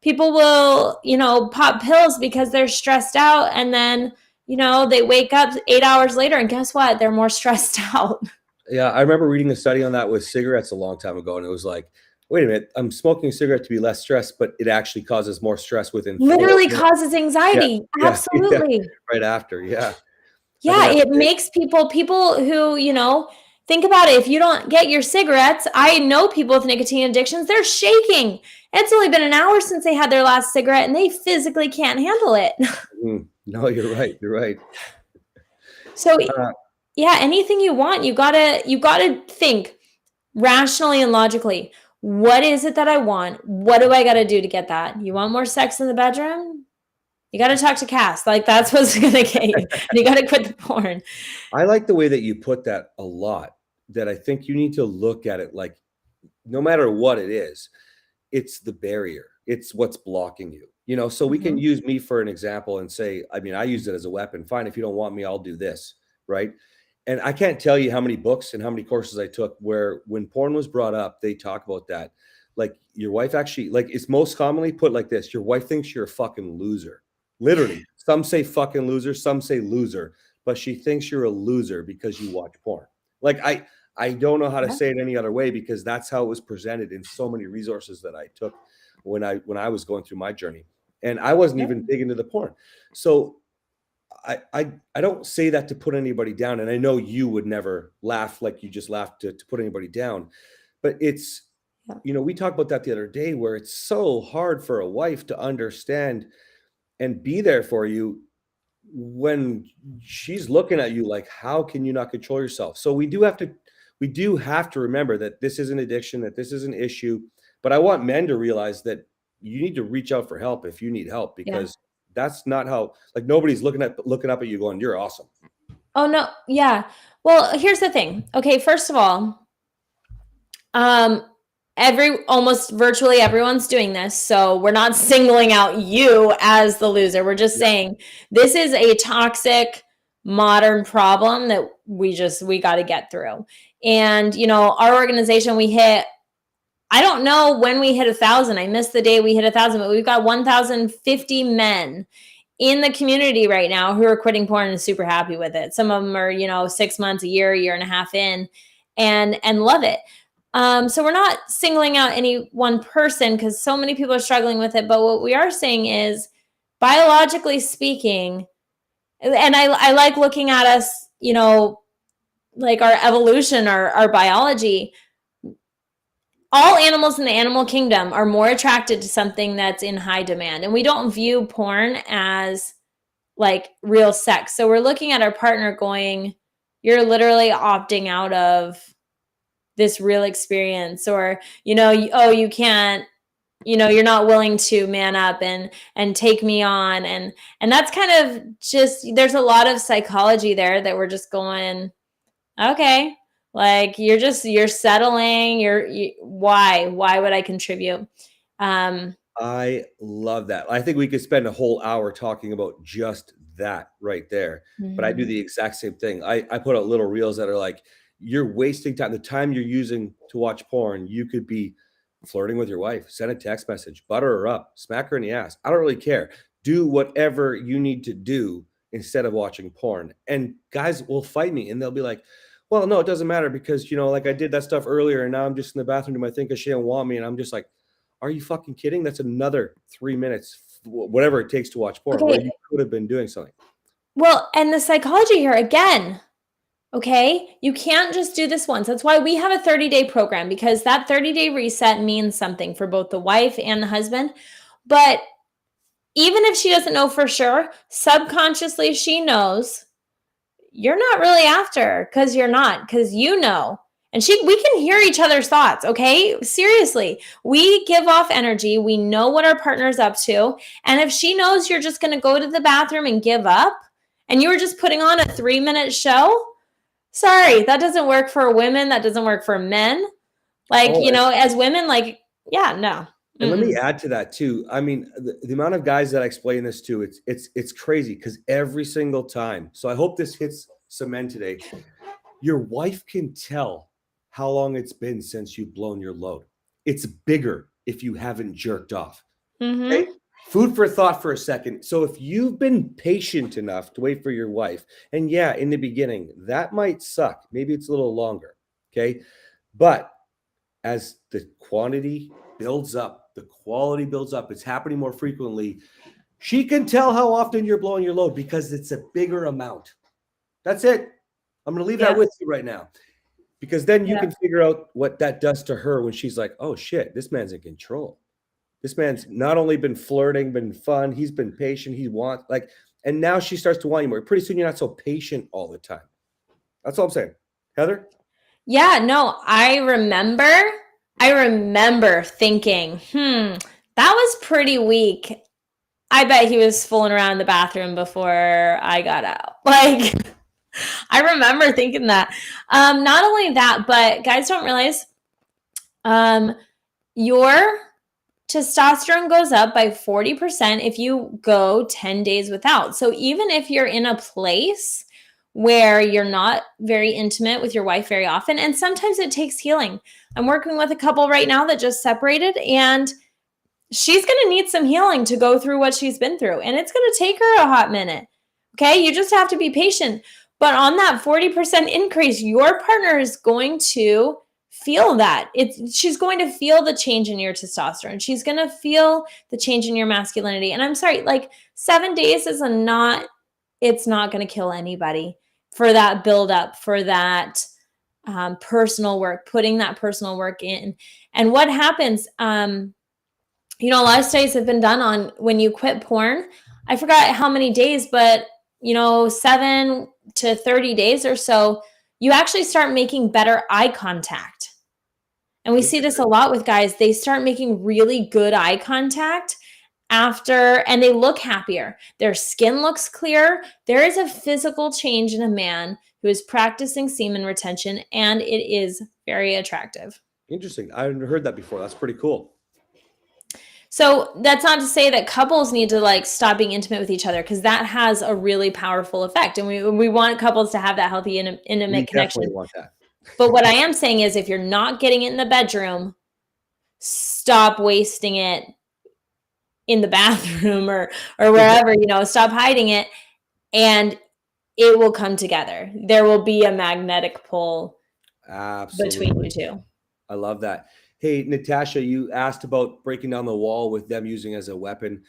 People will, pop pills because they're stressed out. And then, they wake up 8 hours later and guess what? They're more stressed out. Yeah, I remember reading a study on that with cigarettes a long time ago, and it was like, wait a minute, I'm smoking a cigarette to be less stressed, but it actually causes more stress within 4 Literally minutes. causes Yeah, anxiety. yeah, yeah, Absolutely. right after. Yeah, I think Yeah, that's it great. makes people who, think about it. If you don't get your cigarettes, I know people with nicotine addictions, they're shaking. It's only been an hour since they had their last cigarette and they physically can't handle it. No, you're right. You're right. So Uh, yeah, anything you want, you gotta think rationally and logically. What is it that I want? What do I gotta do to get that? You want more sex in the bedroom? You gotta talk to Cass. Like that's what's gonna get you. You gotta quit the porn. I like the way that you put that a lot. That I think you need to look at it like, no matter what it is, it's the barrier. It's what's blocking you. So we can Mhm. use me for an example and say, I mean, I use it as a weapon. Fine, if you don't want me, I'll do this, right? And I can't tell you how many books and how many courses I took where when porn was brought up, they talk about that. Like your wife actually, like it's most commonly put like this: your wife thinks you're a fucking loser. Literally, some say fucking loser, some say loser, but she thinks you're a loser because you watch porn. Like I don't know how to Yeah. say it any other way because that's how it was presented in so many resources that I took when I was going through my journey. And I wasn't Yeah. even big into the porn. So I don't say that to put anybody down. And I know you would never laugh like you just laughed to put anybody down. But Yeah. we talked about that the other day where it's so hard for a wife to understand and be there for you when she's looking at you like, how can you not control yourself? So we do have to remember that this is an addiction, that this is an issue. But I want men to realize that you need to reach out for help if you need help, Yeah. because that's not how, like, nobody's looking up at you going, you're awesome. Oh no. Yeah. Well, here's the thing. Okay, first of all, um, almost virtually everyone's doing this. So we're not singling out you as the loser. We're just Yeah. saying this is a toxic modern problem that we got to get through. And our organization, we hit, I don't know when we hit 1,000. I missed the day we hit 1,000, but we've got 1,050 men in the community right now who are quitting porn and super happy with it. Some of them are, 6 months, a year and a half in, and love it. So we're not singling out any one person because so many people are struggling with it. But what we are saying is, biologically speaking, and I like looking at us, like our evolution, our biology. all animals in the animal kingdom are more attracted to something that's in high demand. And we don't view porn as like real sex. So we're looking at our partner going, you're literally opting out of this real experience, or, oh, you can't, you're not willing to man up and take me on. And that's kind of just, there's a lot of psychology there that we're just going, okay, like you're settling, why would I contribute? I love that. I think we could spend a whole hour talking about just that right there. But I do Mhm. the exact same thing. I put out little reels that are like, you're wasting time. The time you're using to watch porn, you could be flirting with your wife, send a text message, butter her up, smack her in the ass. I don't really care. Do whatever you need to do instead of watching porn. And guys will fight me and they'll be like, well, no, it doesn't matter because, like I did that stuff earlier and now I'm just in the bathroom doing my thing because she don't want me. And I'm just like, are you fucking kidding? That's another 3 minutes, whatever it takes to watch porn, where Okay. you could have been doing something. Well, and the psychology here again, okay? You can't just do this once. That's why we have a 30-day program, because that 30-day reset means something for both the wife and the husband. But even if she doesn't know for sure, subconsciously she knows you're not really after her, because you're not, because and we can hear each other's thoughts. Okay, seriously, we give off energy, we know what our partner's up to. And if she knows you're just going to go to the bathroom and give up, and you were just putting on a 3-minute show, sorry, that doesn't work for women, that doesn't work for men. Like, Oh, as women, like, yeah, no. and let me Mm-mm. add to that too. I mean, the amount of guys that I explain this to, it's crazy because every single time. So I hope this hits some men today. Your wife can tell how long it's been since you've blown your load. It's bigger if you haven't jerked off. Okay? Mm-hmm. Food for thought for a second. So if you've been patient enough to wait for your wife, and yeah, in the beginning, that might suck. Maybe it's a little longer. Okay. But as the quantity builds up, the quality builds up, it's happening more frequently. She can tell how often you're blowing your load because it's a bigger amount. That's it. I'm going to leave that Yeah. with you right now because then you Yeah. can figure out what that does to her when she's like, oh shit, this man's in control. This man's not only been flirting, been fun, he's been patient, he wants like, and now she starts to want you more. Pretty soon you're not so patient all the time. That's all I'm saying. Heather? Yeah, no, I remember thinking, that was pretty weak. I bet he was fooling around in the bathroom before I got out. Like, I remember thinking that. Not only that, but guys don't realize your testosterone goes up by 40% if you go 10 days without. So even if you're in a place where you're not very intimate with your wife very often, and sometimes it takes healing. I'm working with a couple right now that just separated, and she's going to need some healing to go through what she's been through, and it's going to take her a hot minute. Okay, you just have to be patient. But on that 40% increase, your partner is going to feel that. She's going to feel the change in your testosterone. She's going to feel the change in your masculinity. And I'm sorry, like 7 days is it's not going to kill anybody for that build up, for that personal work, putting that personal work in. And what happens, a lot of studies have been done on when you quit porn. I forgot how many days, but 7 to 30 days or so, you actually start making better eye contact. And we see this a lot with guys. They start making really good eye contact and they look happier. Their skin looks clear. There is a physical change in a man who is practicing semen retention, and it is very attractive. Interesting. I hadn't heard that before. That's pretty cool. So that's not to say that couples need to like stop being intimate with each other, because that has a really powerful effect. And we want couples to have that healthy, intimate connection. Definitely want that. But what I am saying is, if you're not getting it in the bedroom, stop wasting it in the bathroom or wherever, stop hiding it, and it will come together. There will be a magnetic pull Absolutely. between you two. I love that. Hey, Natasha, you asked about breaking down the wall with them using as a weapon.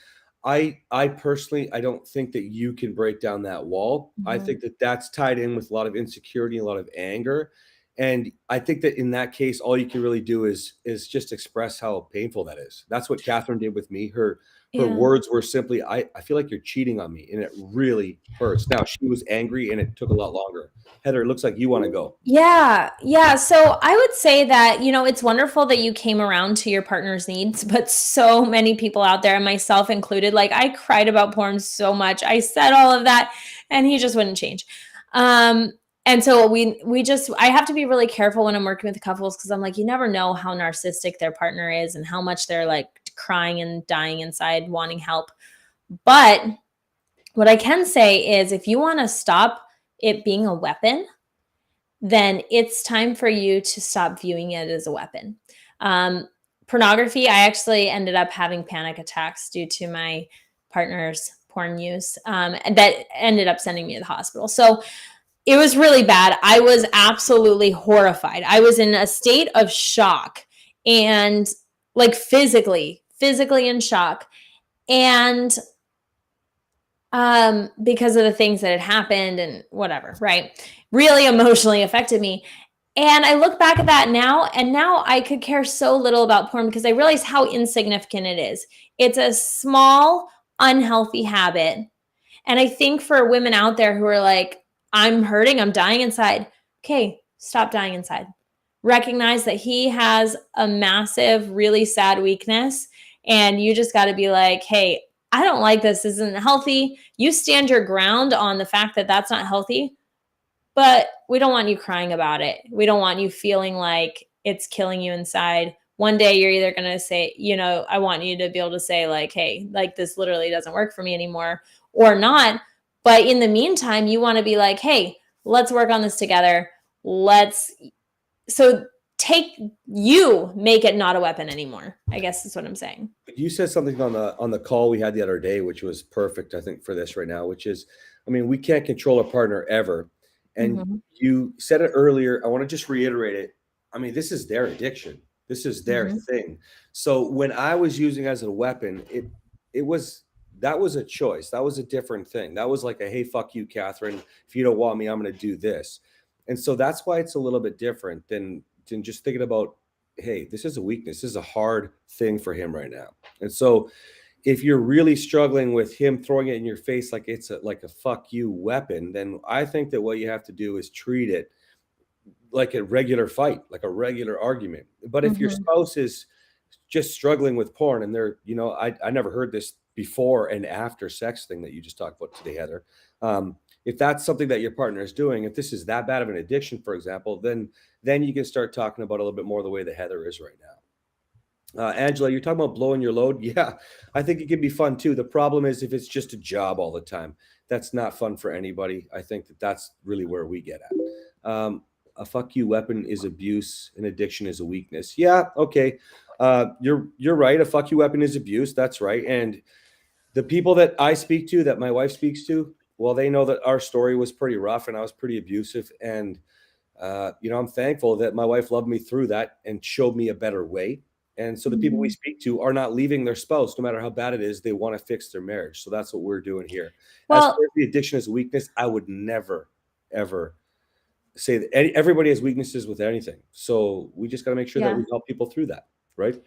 I personally, I don't think that you can break down that wall. I think that that's tied in with a lot of insecurity, a lot of anger. And I think that in that case, all you can really do is just express how painful that is. That's what Catherine did with me. Her Yeah. words were simply, I feel like you're cheating on me, and it really hurts. Now she was angry and it took a lot longer. Heather, it looks like you want to go. Yeah, yeah. So I would say that, it's wonderful that you came around to your partner's needs, but so many people out there, and myself included, like I cried about porn so much. I said all of that and he just wouldn't change. Um, and so I have to be really careful when I'm working with couples because I'm like, you never know how narcissistic their partner is and how much they're like crying and dying inside, wanting help. But what I can say is if you want to stop it being a weapon, then it's time for you to stop viewing it as a weapon. Pornography, I actually ended up having panic attacks due to my partner's porn use, and that ended up sending me to the hospital. So it was really bad. I was absolutely horrified. I was in a state of shock and like physically in shock. And because of the things that had happened and whatever, right? Really emotionally affected me. And I look back at that now, and now I could care so little about porn because I realize how insignificant it is. It's a small, unhealthy habit. And I think for women out there who are like, I'm hurting, I'm dying inside. Okay, stop dying inside. Recognize that he has a massive, really sad weakness. And you just got to be like, hey, I don't like this isn't healthy. You stand your ground on the fact that that's not healthy, but we don't want you crying about it. We don't want you feeling like it's killing you inside. One day you're either going to say, I want you to be able to say like, hey, like this literally doesn't work for me anymore or not. But in the meantime, you want to be like, hey, let's work on this together. Make it not a weapon anymore, I guess is what I'm saying. You said something on the call we had the other day, which was perfect, I think, for this right now, which is, we can't control a partner ever. And you said it earlier. I want to just reiterate it. This is their addiction. This is their thing. So when I was using it as a weapon, that was a choice. That was a different thing. That was like hey, fuck you, Catherine. If you don't want me, I'm going to do this. And so that's why it's a little bit different than just thinking about, hey, this is a weakness. This is a hard thing for him right now. And so if you're really struggling with him throwing it in your face like it's like a fuck you weapon, then I think that what you have to do is treat it like a regular fight, like a regular argument. But if your spouse is just struggling with porn and they're, I never heard this before and after sex thing that you just talked about today, Heather. If that's something that your partner is doing, if this is that bad of an addiction, for example, then you can start talking about a little bit more the way that Heather is right now. Angela, you're talking about blowing your load. Yeah, I think it can be fun too. The problem is if it's just a job all the time, that's not fun for anybody. I think that's really where we get at. A fuck you weapon is abuse, an addiction is a weakness. Yeah, okay. You're right. A fuck you weapon is abuse. That's right. And the people that I speak to, that my wife speaks to, well, they know that our story was pretty rough and I was pretty abusive. And, I'm thankful that my wife loved me through that and showed me a better way. And so the people we speak to are not leaving their spouse, no matter how bad it is. They want to fix their marriage. So that's what we're doing here. As far as the addiction as a weakness, I would never, ever say that everybody has weaknesses with anything. So we just got to make sure that we help people through that. Right.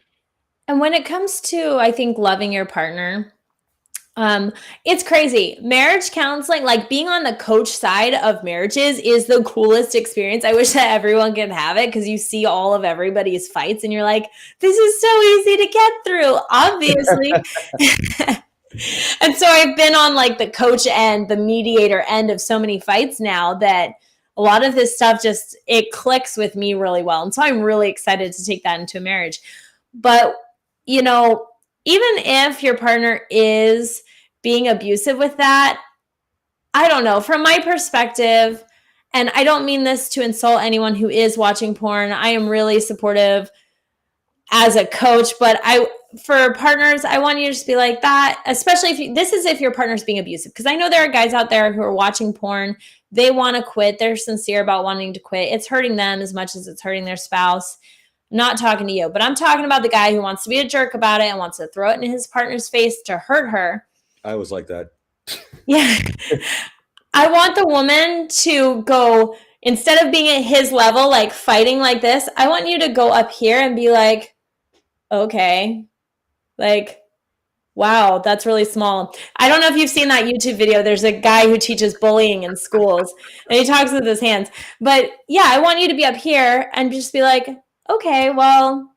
And when it comes to, I think, loving your partner, it's crazy. Marriage counseling, like being on the coach side of marriages is the coolest experience. I wish that everyone could have it because you see all of everybody's fights and you're like, this is so easy to get through, obviously. And so I've been on like the coach end, the mediator end of so many fights now that a lot of this stuff it clicks with me really well. And so I'm really excited to take that into a marriage. But, even if your partner is being abusive with that, I don't know, from my perspective, and I don't mean this to insult anyone who is watching porn. I am really supportive as a coach, but for partners, I want you to just be like that, especially if your partner's being abusive. Because I know there are guys out there who are watching porn. They want to quit. They're sincere about wanting to quit. It's hurting them as much as it's hurting their spouse. Not talking to you, but I'm talking about the guy who wants to be a jerk about it and wants to throw it in his partner's face to hurt her. I was like that. Yeah. I want the woman to go instead of being at his level, like fighting like this, I want you to go up here and be like, okay, like, wow, that's really small. I don't know if you've seen that YouTube video. There's a guy who teaches bullying in schools and he talks with his hands. But yeah, I want you to be up here and just be like, okay, well,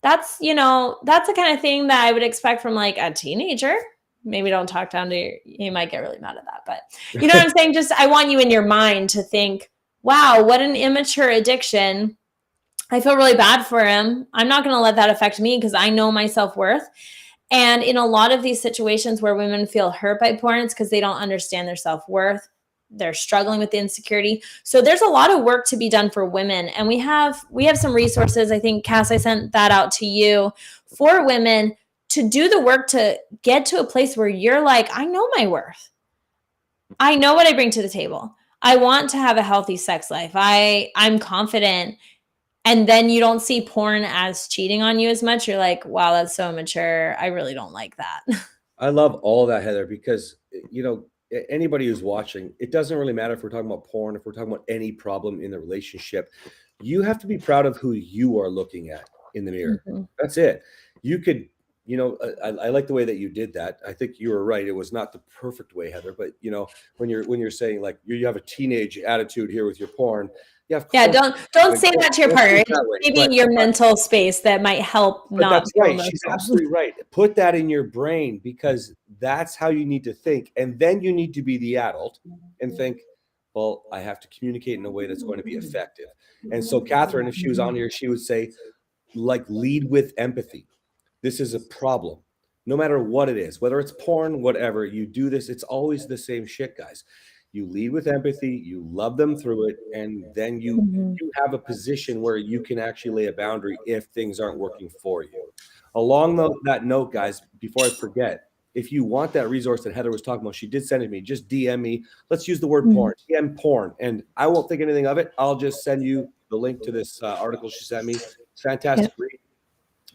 that's, that's the kind of thing that I would expect from like a teenager. Maybe don't talk down to you might get really mad at that, but you know what I'm saying? Just, I want you in your mind to think, wow, what an immature addiction. I feel really bad for him. I'm not going to let that affect me because I know my self-worth. And in a lot of these situations where women feel hurt by porn, it's because they don't understand their self-worth. They're struggling with the insecurity. So there's a lot of work to be done for women. And we have some resources. I think, Cass, I sent that out to you for women to do the work to get to a place where you're like, I know my worth. I know what I bring to the table. I want to have a healthy sex life. I'm confident. And then you don't see porn as cheating on you as much. You're like, wow, that's so immature. I really don't like that. I love all that, Heather, because anybody who's watching, it doesn't really matter if we're talking about porn, if we're talking about any problem in the relationship. You have to be proud of who you are looking at in the mirror. Mm-hmm. That's it. You could, I like the way that you did that. I think you were right. It was not the perfect way, Heather, but when you're saying like you have a teenage attitude here with your porn. Yeah, don't say that to your partner. Maybe your mental space that might help. But that's right. She's absolutely right. Put that in your brain because that's how you need to think. And then you need to be the adult and think, well, I have to communicate in a way that's going to be effective. And so Catherine, if she was on here, she would say, like, lead with empathy. This is a problem. No matter what it is, whether it's porn, whatever, you do this, it's always the same shit, guys. You lead with empathy, you love them through it, and then you have a position where you can actually lay a boundary if things aren't working for you. Along that note, guys, before I forget, if you want that resource that Heather was talking about, she did send it to me. Just DM me. Let's use the word porn. DM porn. And I won't think anything of it. I'll just send you the link to this article she sent me. It's fantastic read.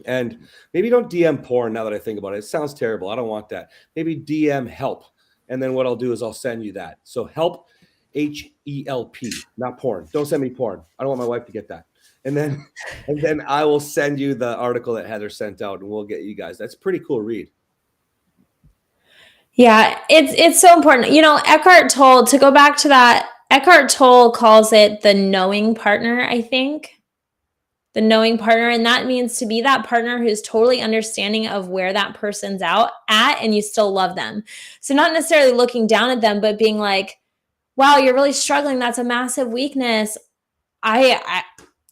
And maybe don't DM porn now that I think about it. It sounds terrible. I don't want that. Maybe DM help. And then what I'll do is I'll send you that. So help, HELP, not porn. Don't send me porn. I don't want my wife to get that. And then I will send you the article that Heather sent out and we'll get you guys. That's a pretty cool read. Yeah, it's so important. Eckhart Tolle, to go back to that, Eckhart Tolle calls it the knowing partner, I think. The knowing partner. And that means to be that partner who's totally understanding of where that person's at and you still love them. So not necessarily looking down at them, but being like, wow, you're really struggling. That's a massive weakness. I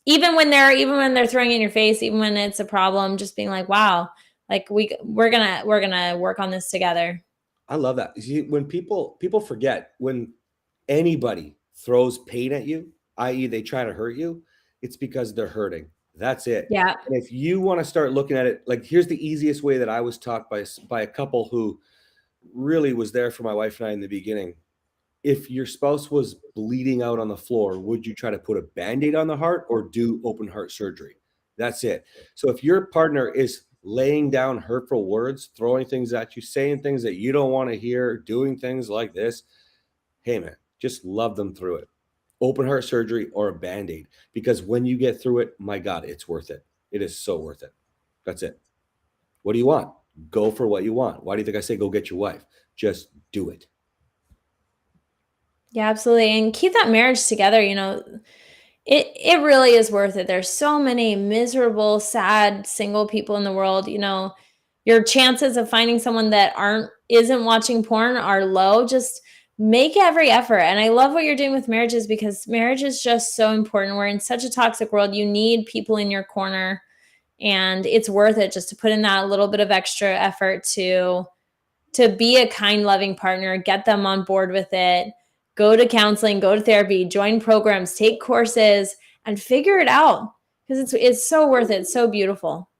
even when they're throwing it in your face, even when it's a problem, just being like, wow, like we're gonna work on this together. I love that. See, when people forget, when anybody throws pain at you, i.e. they try to hurt you, it's because they're hurting. That's it. Yeah. And if you want to start looking at it, like here's the easiest way that I was taught by a couple who really was there for my wife and I in the beginning. If your spouse was bleeding out on the floor, would you try to put a Band-Aid on the heart or do open heart surgery? That's it. So if your partner is laying down hurtful words, throwing things at you, saying things that you don't want to hear, doing things like this, hey man, just love them through it. Open heart surgery or a Band-Aid, because when you get through it, my God, it's worth it. It is so worth it. That's it. What do you want? Go for what you want. Why do you think I say go get your wife? Just do it. Yeah, absolutely. And keep that marriage together. It really is worth it. There's so many miserable, sad, single people in the world. Your chances of finding someone that isn't watching porn are low. Just make every effort. And I love what you're doing with marriages because marriage is just so important. We're in such a toxic world. You need people in your corner and it's worth it just to put in that little bit of extra effort to be a kind, loving partner, get them on board with it, go to counseling, go to therapy, join programs, take courses and figure it out because it's so worth it. It's so beautiful.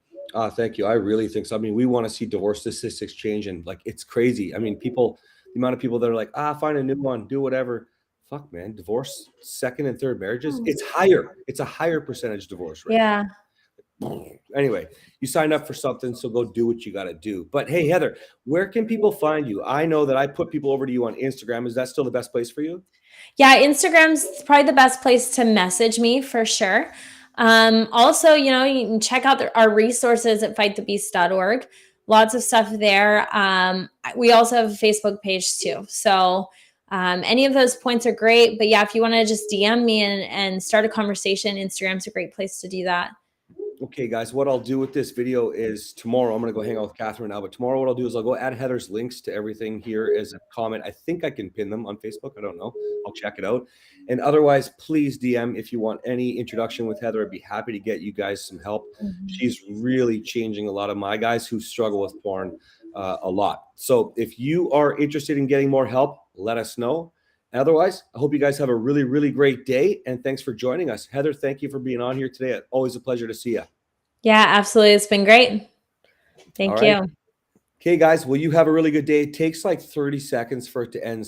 Thank you. I really think so. I mean, we want to see divorce statistics change and like, it's crazy. I mean, the amount of people that are like, find a new one, do whatever. Fuck, man. Divorce, second and third marriages, it's higher. It's a higher percentage divorce rate. Yeah. Anyway, you signed up for something, so go do what you got to do. But hey, Heather, where can people find you? I know that I put people over to you on Instagram. Is that still the best place for you? Yeah, Instagram's probably the best place to message me for sure. Also, you know, you can check out our resources at fightthebeast.org. Lots of stuff there. We also have a Facebook page too. So any of those points are great. But yeah, if you want to just DM me and start a conversation, Instagram's a great place to do that. Okay, guys, what I'll do with this video is tomorrow, I'm going to go hang out with Catherine now, but tomorrow what I'll do is I'll go add Heather's links to everything here as a comment. I think I can pin them on Facebook. I don't know. I'll check it out. And otherwise, please DM if you want any introduction with Heather. I'd be happy to get you guys some help. She's really changing a lot of my guys who struggle with porn a lot. So if you are interested in getting more help, let us know. Otherwise, I hope you guys have a really, really great day. And thanks for joining us. Heather, thank you for being on here today. Always a pleasure to see you. Yeah, absolutely. It's been great. Thank All right. you. Okay, guys. Well, you have a really good day. It takes like 30 seconds for it to end.